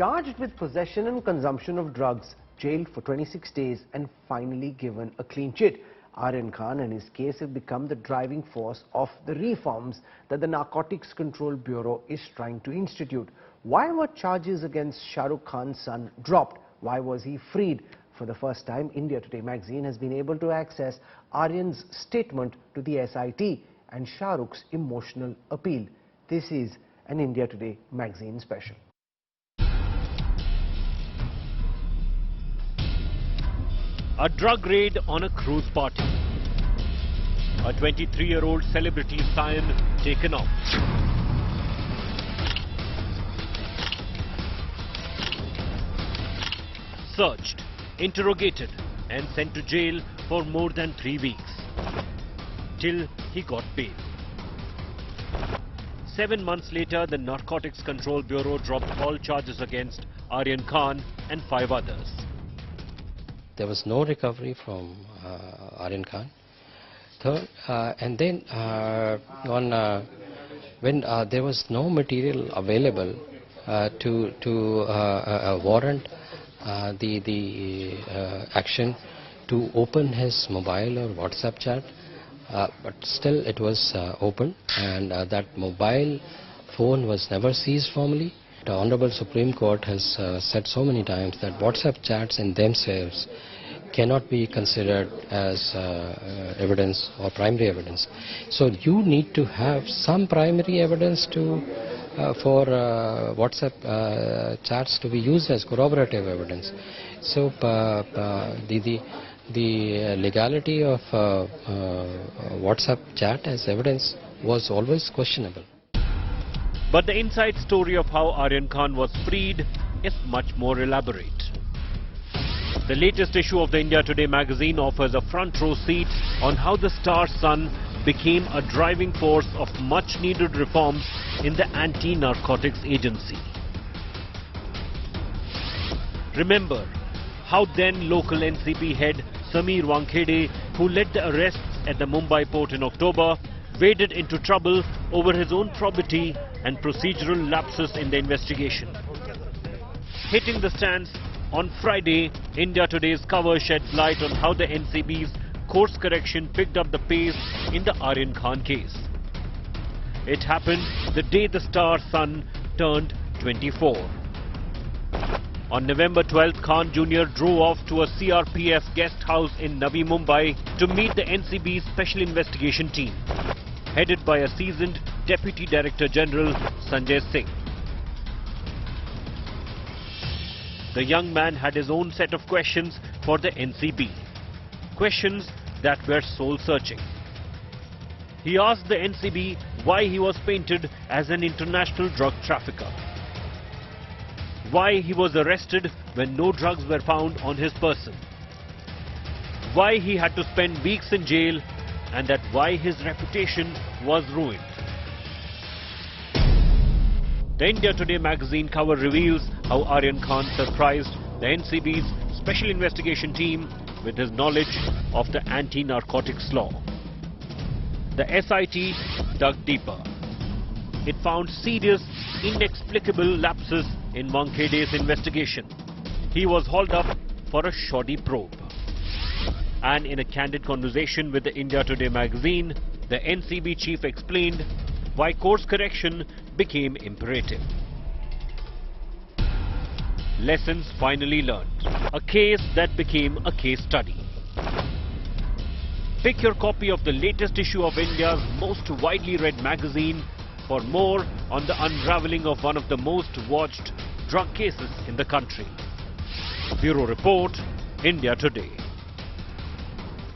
charged with possession and consumption of drugs, jailed for 26 days and finally given a clean chit. Aryan Khan and his case have become the driving force of the reforms that the Narcotics Control Bureau is trying to institute. Why were charges against Shah Rukh Khan's son dropped? Why was he freed? For the first time, India Today magazine has been able to access Aryan's statement to the SIT and Shah Rukh's emotional appeal. This is an India Today magazine special. A drug raid on a cruise party. A 23-year-old celebrity scion taken off. Searched, interrogated and sent to jail for more than 3 weeks. Till he got bail. 7 months later, the Narcotics Control Bureau dropped all charges against Aryan Khan and 5 others. There was no recovery from Aryan Khan. Third, and then when there was no material available to warrant the action to open his mobile or WhatsApp chat, but still it was open, and that mobile phone was never seized formally. The Honorable Supreme Court has said so many times that WhatsApp chats in themselves cannot be considered as evidence or primary evidence. So you need to have some primary evidence for WhatsApp chats to be used as corroborative evidence. So the legality of WhatsApp chat as evidence was always questionable. But the inside story of how Aryan Khan was freed is much more elaborate. The latest issue of the India Today magazine offers a front row seat on how the star's son became a driving force of much needed reforms in the anti-narcotics agency. Remember how then local NCB head Sameer Wankhede, who led the arrests at the Mumbai port in October, waded into trouble over his own probity and procedural lapses in the investigation. Hitting the stands on Friday, India Today's cover shed light on how the NCB's course correction picked up the pace in the Aryan Khan case. It happened the day the star's son turned 24. On November 12th, Khan Jr. drove off to a CRPF guest house in Navi Mumbai to meet the NCB's Special Investigation Team, headed by a seasoned Deputy Director General Sanjay Singh. The young man had his own set of questions for the NCB. Questions that were soul-searching. He asked the NCB why he was painted as an international drug trafficker. Why he was arrested when no drugs were found on his person. Why he had to spend weeks in jail, and that why his reputation was ruined. The India Today magazine cover reveals how Aryan Khan surprised the NCB's Special Investigation Team with his knowledge of the anti-narcotics law. The SIT dug deeper. It found serious, inexplicable lapses in Wankhede's investigation. He was hauled up for a shoddy probe. And in a candid conversation with the India Today magazine, the NCB chief explained why course correction became imperative. Lessons finally learned. A case that became a case study. Pick your copy of the latest issue of India's most widely read magazine for more on the unraveling of one of the most watched drug cases in the country. Bureau Report, India Today.